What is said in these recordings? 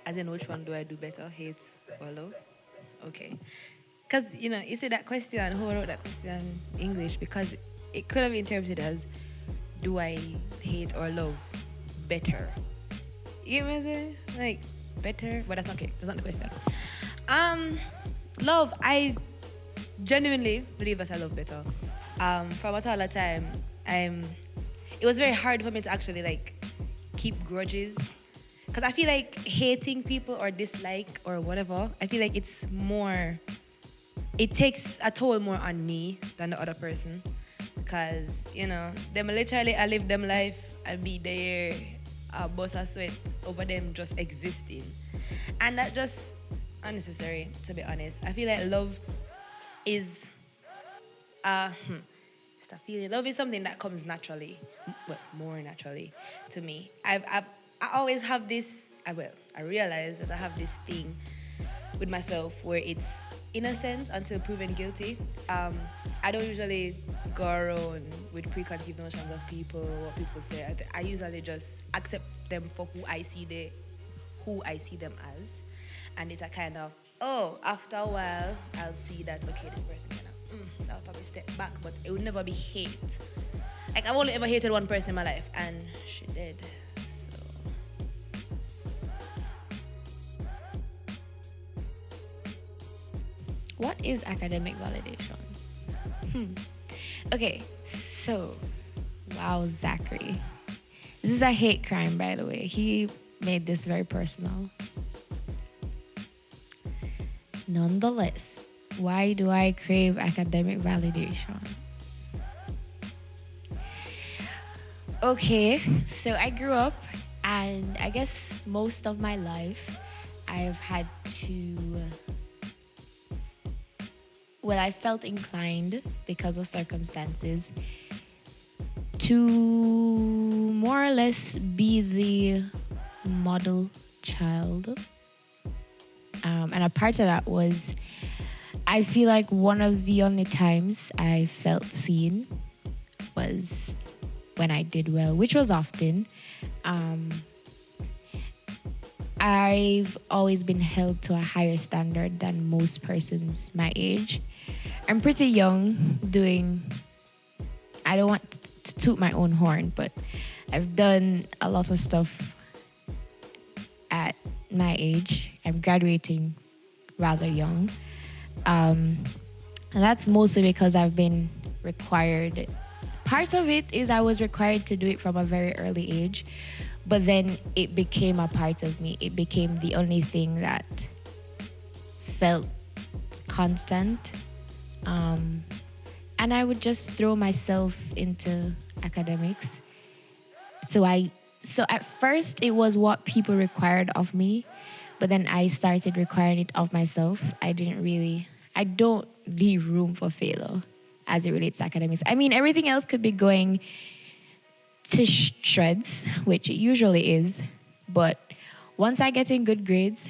As in, which one do I do better, hate or love? Okay. Because, you see that question, who wrote that question in English? Because it could have been interpreted as, do I hate or love better? You know what I'm saying? Like, better? But that's not okay. That's not the question. Um, Love, I genuinely believe that I love better. From a all the time, I'm. It was very hard for me to actually like keep grudges, because I feel like hating people or dislike or whatever. I feel like it's more. It takes a toll more on me than the other person, because them literally I live them life and be there, bust a sweat over them just existing, and that just unnecessary, to be honest. I feel like love is uh hmm, it's a feeling. Love is something that comes naturally, well, more naturally to me. I always have this. I realize that I have this thing with myself where it's innocent until proven guilty. I don't usually go around with preconceived notions of people, what people say. I usually just accept them for who I see them as, and it's a kind of, oh, after a while I'll see that, okay, this person so I'll probably step back, but it would never be hate. Like, I've only ever hated one person in my life, and she did. So What is academic validation? Okay, so, wow, Zachary. This is a hate crime, by the way. He made this very personal. Nonetheless, why do I crave academic validation? Okay, so I grew up, and I guess most of my life I've had to, well, I felt inclined because of circumstances to more or less be the model child. And a part of that was, I feel like one of the only times I felt seen was when I did well, which was often. I've always been held to a higher standard than most persons my age. I'm pretty young doing, I don't want to toot my own horn, but I've done a lot of stuff at my age. I'm graduating rather young. And that's mostly because I've been required. Part of it is I was required to do it from a very early age, but then it became a part of me. It became the only thing that felt constant. And I would just throw myself into academics. So at first it was what people required of me, but then I started requiring it of myself. I don't leave room for failure as it relates to academics. I mean, everything else could be going to shreds, which it usually is, but once I get in good grades,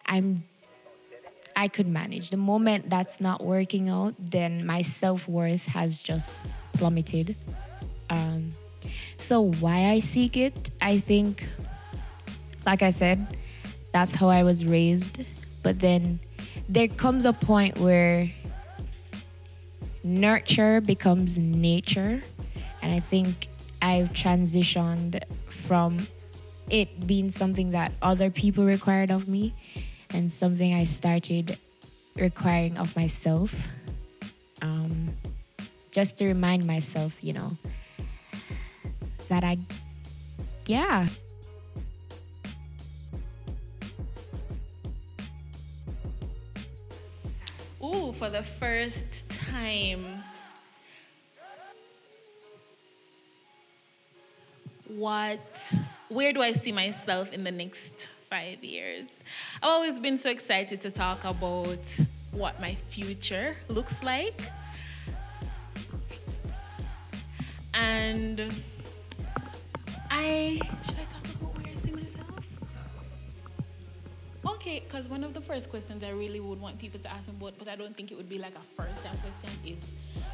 I could manage. The moment that's not working out, then my self-worth has just plummeted. So why I seek it, I think, like I said, that's how I was raised. But then there comes a point where nurture becomes nature. And I think I've transitioned from it being something that other people required of me and something I started requiring of myself. Just to remind myself, that yeah. Ooh, for the first time, what, where do I see myself in the next 5 years? I've always been so excited to talk about what my future looks like. And should I talk about where I see myself? Okay, because one of the first questions I really would want people to ask me about, but I don't think it would be like a first time question, is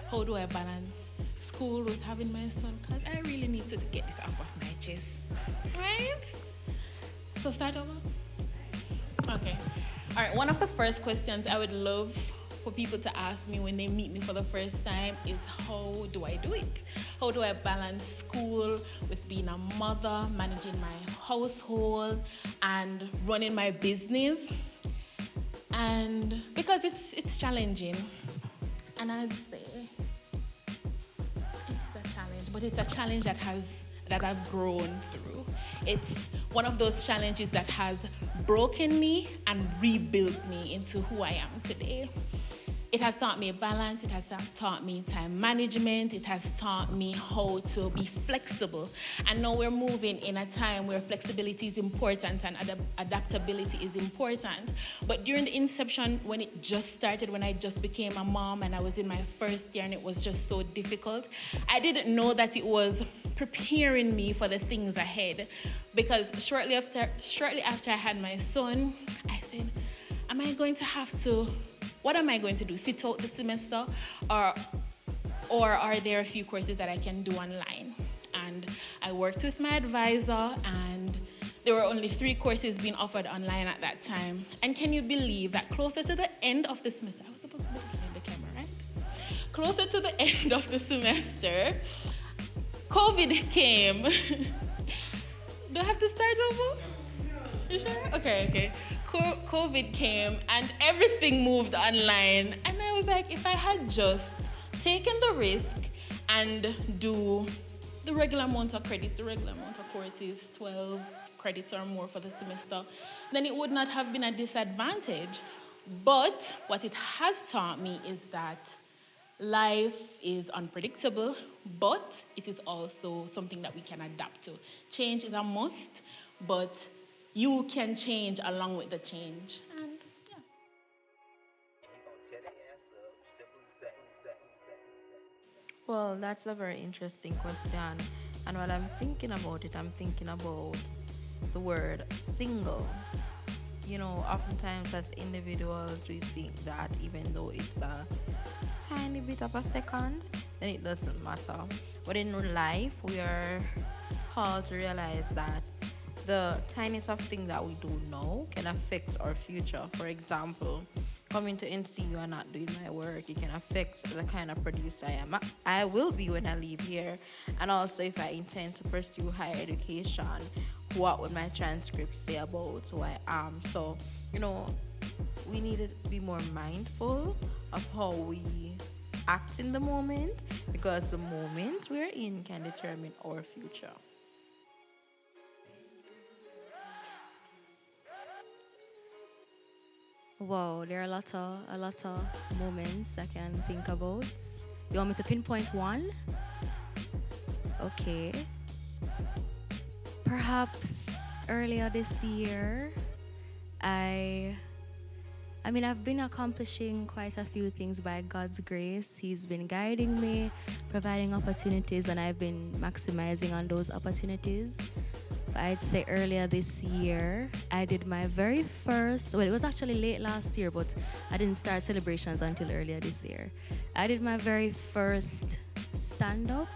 how do I balance school with having my son? Because I really need to get this off of my chest. Right? So start over. Okay. All right. One of the first questions I would love for people to ask me when they meet me for the first time is, how do I do it? How do I balance school with being a mother, managing my household, and running my business? And because it's challenging, and I'd say it's a challenge, but it's a challenge that I've grown through. It's one of those challenges that has broken me and rebuilt me into who I am today. It has taught me balance, it has taught me time management, it has taught me how to be flexible. And now we're moving in a time where flexibility is important and adaptability is important. But during the inception, when it just started, when I just became a mom and I was in my first year and it was just so difficult, I didn't know that it was preparing me for the things ahead. Because shortly after I had my son, I said, what am I going to do? Sit out the semester, or are there a few courses that I can do online? And I worked with my advisor, and there were only 3 courses being offered online at that time. And can you believe that closer to the end of the semester, I was supposed to be looking at the camera, right? Closer to the end of the semester, COVID came. Do I have to start over? You sure? Okay. COVID came and everything moved online. And I was like, if I had just taken the risk and do the regular amount of credits, the regular amount of courses, 12 credits or more for the semester, then it would not have been a disadvantage. But what it has taught me is that life is unpredictable, but it is also something that we can adapt to. Change is a must, but you can change along with the change. And yeah. Well, that's a very interesting question. And while I'm thinking about it, I'm thinking about the word single. You know, oftentimes as individuals, we think that even though it's a tiny bit of a second, then it doesn't matter. But in life, we are called to realize that the tiniest of things that we do now can affect our future. For example, coming to NCU and not doing my work, it can affect the kind of producer I will be when I leave here. And also, if I intend to pursue higher education, what would my transcript say about who I am? So, you know, we need to be more mindful of how we act in the moment, because the moment we're in can determine our future. Wow, there are a lot of moments I can think about. You want me to pinpoint one? Okay. Perhaps earlier this year, I've been accomplishing quite a few things by God's grace. He's been guiding me, providing opportunities, and I've been maximizing on those opportunities. I'd say earlier this year, I did my very first, well, it was actually late last year, but I didn't start celebrations until earlier this year. I did my very first stand-up.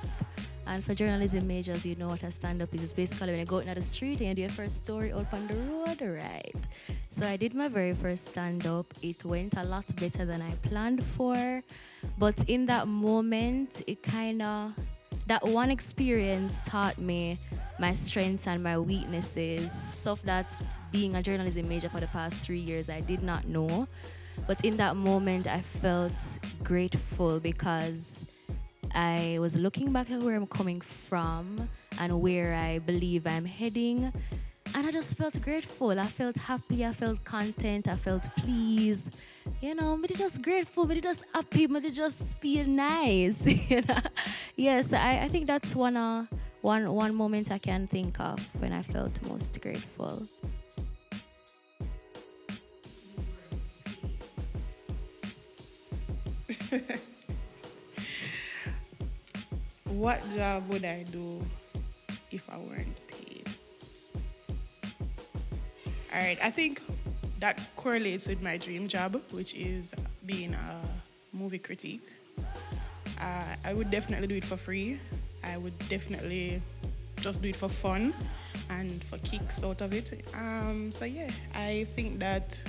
And for journalism majors, you know what a stand-up is. It's basically when you go out in the street and you do your first story out on the road, right? So I did my very first stand-up. It went a lot better than I planned for. But in that moment, that one experience taught me my strengths and my weaknesses, stuff that being a journalism major for the past 3 years I did not know. But in that moment, I felt grateful because I was looking back at where I'm coming from and where I believe I'm heading. And I just felt grateful. I felt happy. I felt content. I felt pleased. You know, but just grateful, but just happy, but just feel nice. You know? Yes, I think that's one moment I can think of when I felt most grateful. What job would I do if I weren't paid? All right, I think that correlates with my dream job, which is being a movie critic. I would definitely do it for free. I would definitely just do it for fun and for kicks out of it. So yeah, I think that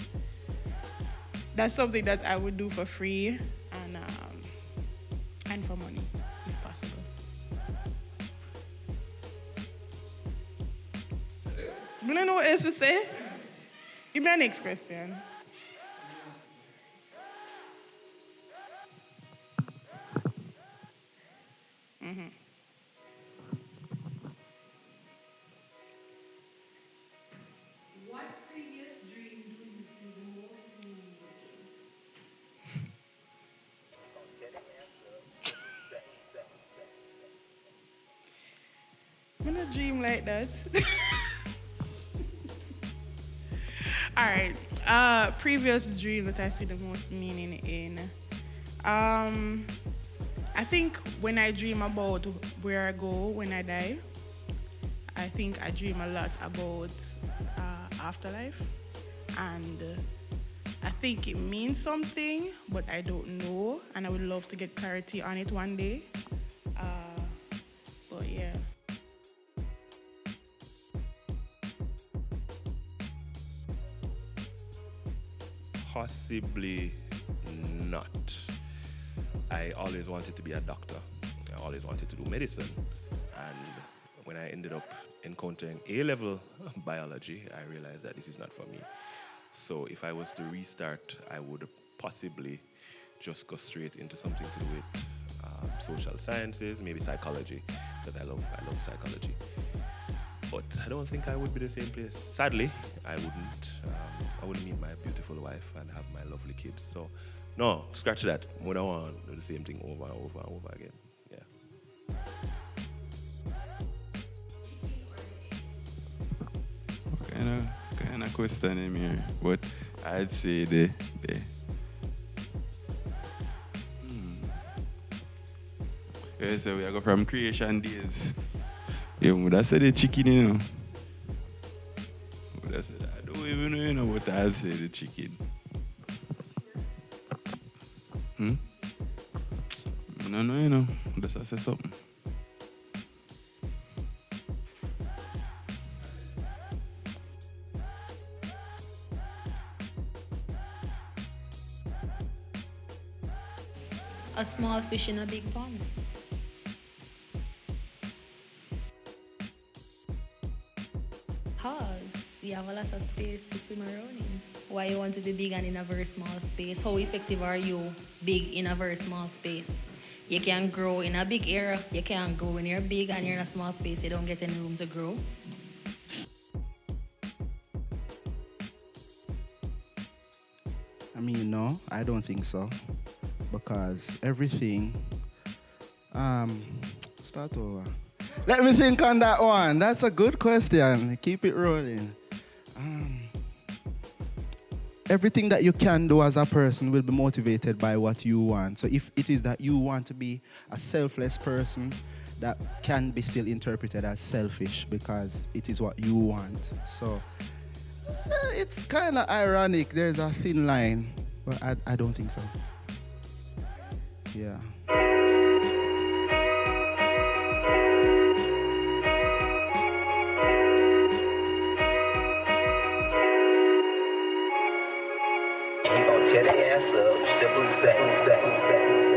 that's something that I would do for free and for money, if possible. Do you know what else to say? Give me a next question. What previous dream do you see the most meaning I'm gonna dream like that. All right. Previous dream that I see the most meaning in. I think when I dream about where I go when I die, I think I dream a lot about afterlife, and I think it means something, but I don't know, and I would love to get clarity on it one day. But yeah. Possibly not. I always wanted to be a doctor. I always wanted to do medicine. And when I ended up encountering A-level biology, I realized that this is not for me. So if I was to restart, I would possibly just go straight into something to do with social sciences, maybe psychology, because I love psychology. But I don't think I would be the same place. Sadly, I wouldn't. I wouldn't meet my beautiful wife and have my lovely kids. So, no, scratch that. I don't want to do the same thing over and over and over again. Yeah. Kind of question him here, but I'd say the Yeah, so we go from creation days. Yeah, would I say the chicken, you know? Would I say that? I don't even know, you know, what I'll say the chicken. I don't know, you know. Just I say something. A small fish in a big pond. Cause you have a lot of space to swim around in. Why you want to be big and in a very small space? How effective are you big in a very small space? You can grow in a big area. You can't grow when you're big and you're in a small space. You don't get any room to grow. I mean, no, I don't think so. Because everything... Start over. Let me think on that one. That's a good question. Keep it rolling. Everything that you can do as a person will be motivated by what you want. So if it is that you want to be a selfless person, that can be still interpreted as selfish because it is what you want. So it's kind of ironic. There's a thin line, but I don't think so. Yeah. Tear the ass up, simple as that.